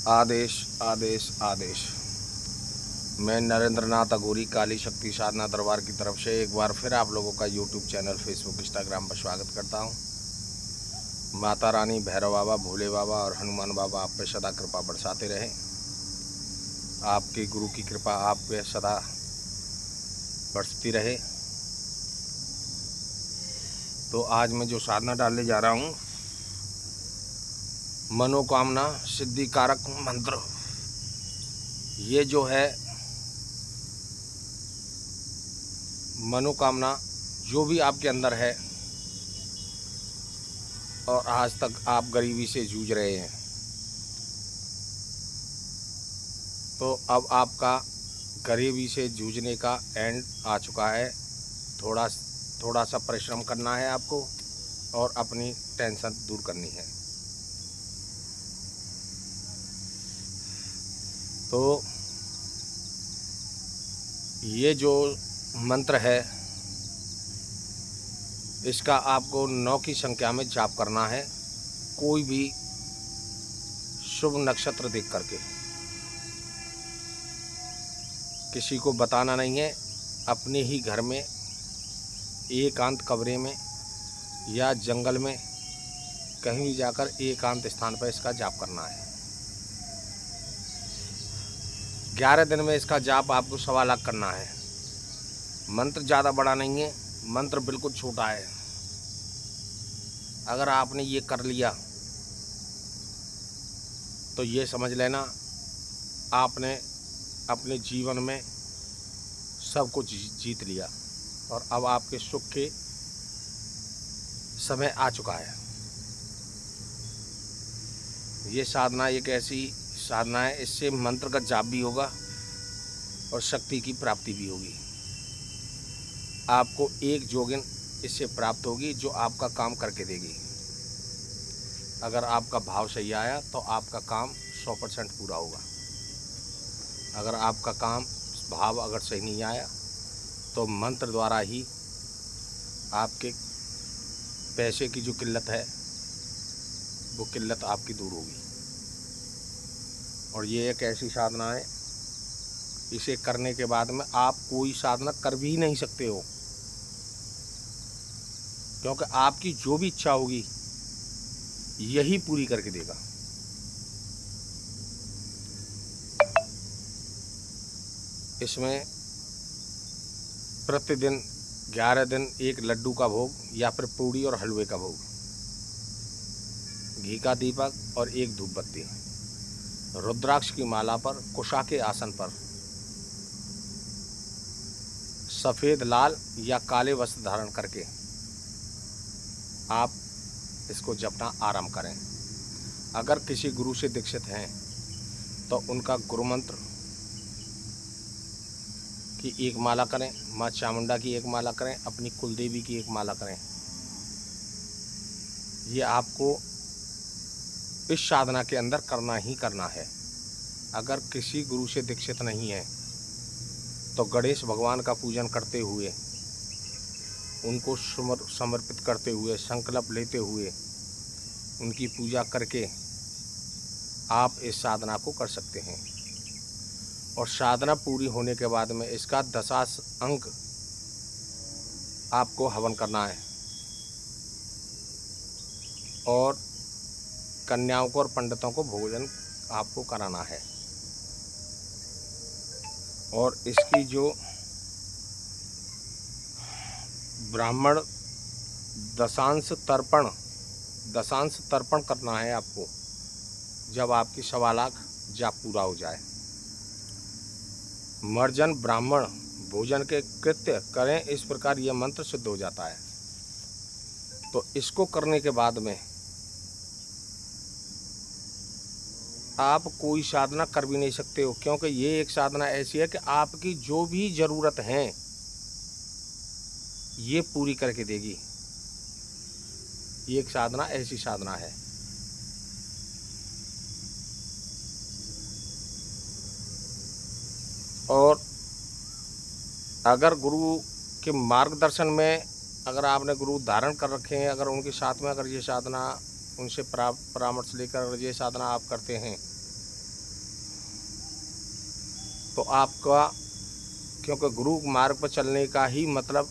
आदेश आदेश आदेश। मैं नरेंद्र नाथ अघोरी काली शक्ति साधना दरबार की तरफ से एक बार फिर आप लोगों का यूट्यूब चैनल, फेसबुक, इंस्टाग्राम पर स्वागत करता हूं। माता रानी, भैरव बाबा, भोले बाबा और हनुमान बाबा आप पे सदा कृपा बरसाते रहें। आपके गुरु की कृपा आप पे सदा बरसती रहे। तो आज मैं जो साधना डालने जा रहा हूँ, मनोकामना सिद्धि कारक मंत्र। ये जो है मनोकामना जो भी आपके अंदर है और आज तक आप गरीबी से जूझ रहे हैं, तो अब आपका गरीबी से जूझने का एंड आ चुका है। थोड़ा सा परिश्रम करना है आपको और अपनी टेंशन दूर करनी है। तो ये जो मंत्र है, इसका आपको 9 की संख्या में जाप करना है, कोई भी शुभ नक्षत्र देख करके। किसी को बताना नहीं है, अपने ही घर में एकांत कमरे में या जंगल में कहीं भी जाकर एकांत स्थान पर इसका जाप करना है। 11 दिन में इसका जाप आपको 1.25 लाख करना है। मंत्र ज़्यादा बड़ा नहीं है, मंत्र बिल्कुल छोटा है। अगर आपने ये कर लिया तो ये समझ लेना आपने अपने जीवन में सब कुछ जीत लिया और अब आपके सुख के समय आ चुका है। ये साधना एक ऐसी साधना है, इससे मंत्र का जाप भी होगा और शक्ति की प्राप्ति भी होगी। आपको एक जोगिन इससे प्राप्त होगी जो आपका काम करके देगी। अगर आपका भाव सही आया तो आपका काम 100% पूरा होगा। अगर आपका भाव अगर सही नहीं आया तो मंत्र द्वारा ही आपके पैसे की जो किल्लत है वो किल्लत आपकी दूर होगी। और ये एक ऐसी साधना है, इसे करने के बाद में आप कोई साधना कर भी नहीं सकते हो, क्योंकि आपकी जो भी इच्छा होगी यही पूरी करके देगा। इसमें प्रतिदिन 11 दिन एक लड्डू का भोग या फिर पूड़ी और हलवे का भोग, घी का दीपक और एक धूप बत्ती, रुद्राक्ष की माला पर, कुशा के आसन पर सफ़ेद, लाल या काले वस्त्र धारण करके आप इसको जपना आरंभ करें। अगर किसी गुरु से दीक्षित हैं तो उनका गुरु मंत्र की एक माला करें, माँ चामुंडा की एक माला करें, अपनी कुलदेवी की एक माला करें। ये आपको इस साधना के अंदर करना ही करना है। अगर किसी गुरु से दीक्षित नहीं है तो गणेश भगवान का पूजन करते हुए, उनको समर्पित करते हुए, संकल्प लेते हुए, उनकी पूजा करके आप इस साधना को कर सकते हैं। और साधना पूरी होने के बाद में इसका 10 अंक आपको हवन करना है और कन्याओं को और पंडितों को भोजन आपको कराना है। और इसकी जो ब्राह्मण दशांश तर्पण करना है आपको, जब आपकी 1.25 लाख जाप पूरा हो जाए। मर्जन ब्राह्मण भोजन के कृत्य करें, इस प्रकार यह मंत्र सिद्ध हो जाता है। तो इसको करने के बाद में आप कोई साधना कर भी नहीं सकते हो, क्योंकि ये एक साधना ऐसी है कि आपकी जो भी ज़रूरत है ये पूरी करके देगी। ये एक साधना ऐसी साधना है। और अगर गुरु के मार्गदर्शन में अगर आपने गुरु धारण कर रखे हैं, अगर उनके साथ में अगर ये साधना, उनसे परामर्श लेकर अगर ये साधना आप करते हैं तो आपका, क्योंकि गुरु मार्ग पर चलने का ही मतलब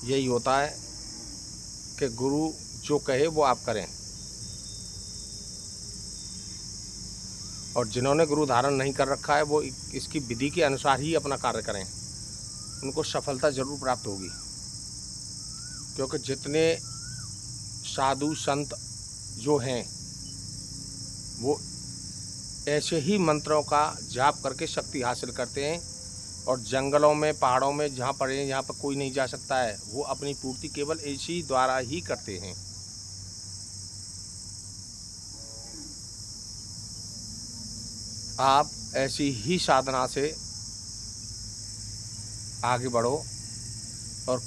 यही होता है कि गुरु जो कहे वो आप करें। और जिन्होंने गुरु धारण नहीं कर रखा है वो इसकी विधि के अनुसार ही अपना कार्य करें, उनको सफलता जरूर प्राप्त होगी। क्योंकि जितने साधु संत जो हैं वो ऐसे ही मंत्रों का जाप करके शक्ति हासिल करते हैं। और जंगलों में, पहाड़ों में जहाँ पड़े हैं, जहाँ पर कोई नहीं जा सकता है, वो अपनी पूर्ति केवल इसी द्वारा ही करते हैं। आप ऐसी ही साधना से आगे बढ़ो और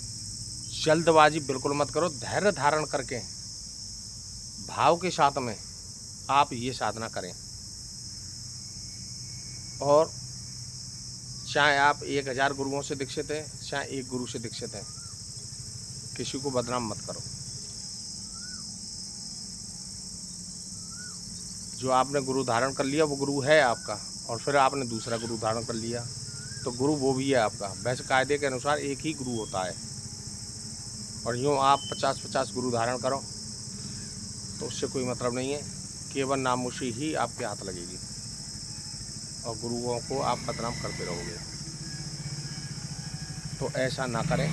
जल्दबाजी बिल्कुल मत करो। धैर्य धारण करके भाव के साथ में आप ये साधना करें। और चाहे आप 1000 गुरुओं से दीक्षित हैं, चाहे एक गुरु से दीक्षित हैं, किसी को बदनाम मत करो। जो आपने गुरु धारण कर लिया वो गुरु है आपका, और फिर आपने दूसरा गुरु धारण कर लिया तो गुरु वो भी है आपका। वैसे कायदे के अनुसार एक ही गुरु होता है। और यूँ आप 50-50 गुरु धारण करो तो उससे कोई मतलब नहीं है, केवल नामोशी ही आपके हाथ लगेगी और गुरुओं को आप बदनाम करते रहोगे। तो ऐसा ना करें,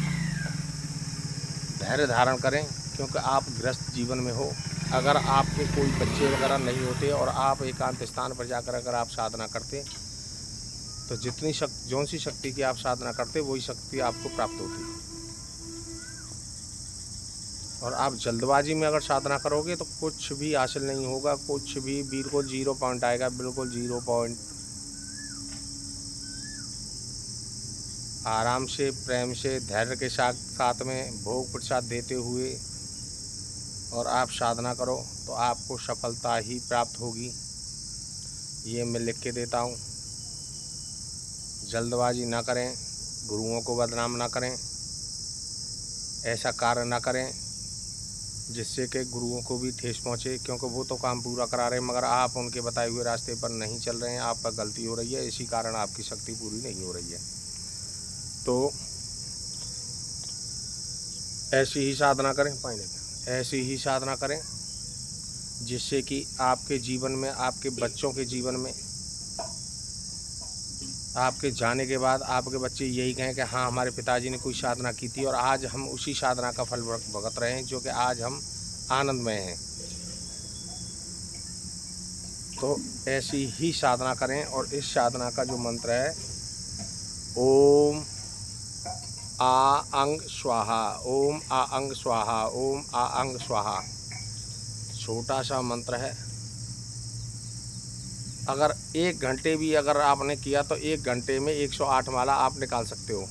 धैर्य धारण करें। क्योंकि आप गृहस्थ जीवन में हो, अगर आपके कोई बच्चे वगैरह नहीं होते और आप एकांत स्थान पर जाकर अगर आप साधना करते तो जितनी शक्ति, जौन सी शक्ति की आप साधना करते वही शक्ति आपको प्राप्त होती। और आप जल्दबाजी में अगर साधना करोगे तो कुछ भी हासिल नहीं होगा, कुछ भी बिल्कुल 0 पॉइंट आएगा, बिल्कुल 0 पॉइंट। आराम से, प्रेम से, धैर्य के साथ में भोग प्रसाद देते हुए और आप साधना करो तो आपको सफलता ही प्राप्त होगी। ये मैं लिख के देता हूँ। जल्दबाजी ना करें, गुरुओं को बदनाम ना करें, ऐसा कार्य ना करें जिससे कि गुरुओं को भी ठेस पहुँचे। क्योंकि वो तो काम पूरा करा रहे हैं मगर आप उनके बताए हुए रास्ते पर नहीं चल रहे हैं, आप पर गलती हो रही है, इसी कारण आपकी शक्ति पूरी नहीं हो रही है। तो ऐसी ही साधना करें, ऐसी ही साधना करें जिससे कि आपके जीवन में, आपके बच्चों के जीवन में, आपके जाने के बाद आपके बच्चे यही कहें कि हाँ, हमारे पिताजी ने कोई साधना की थी और आज हम उसी साधना का फल भुगत रहे हैं, जो कि आज हम आनंदमय हैं। तो ऐसी ही साधना करें। और इस साधना का जो मंत्र है, ओम आ अंग स्वाहा, ओम आ अंग स्वाहा, ओम आ अंग स्वाहा, छोटा सा मंत्र है। अगर 1 घंटे भी अगर आपने किया तो 1 घंटे में 108 माला आप निकाल सकते हो।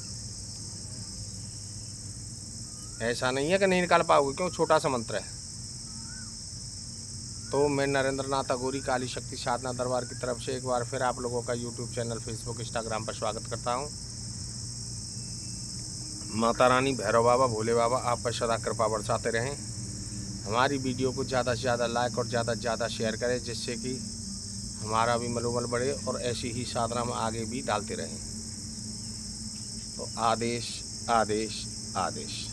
ऐसा नहीं है कि नहीं निकाल पाओगे, क्यों, छोटा सा मंत्र है। तो मैं नरेंद्र नाथ अघोरी काली शक्ति साधना दरबार की तरफ से एक बार फिर आप लोगों का यूट्यूब चैनल, फेसबुक, इंस्टाग्राम पर स्वागत करता हूँ। माता रानी, भैरव बाबा, भोले बाबा आप पर सदा कृपा बरसाते रहें। हमारी वीडियो को ज़्यादा से ज़्यादा लाइक और ज़्यादा से ज़्यादा शेयर करें, जिससे कि हमारा भी मनोबल बढ़े और ऐसी ही साधना हम आगे भी डालते रहें। तो आदेश, आदेश, आदेश।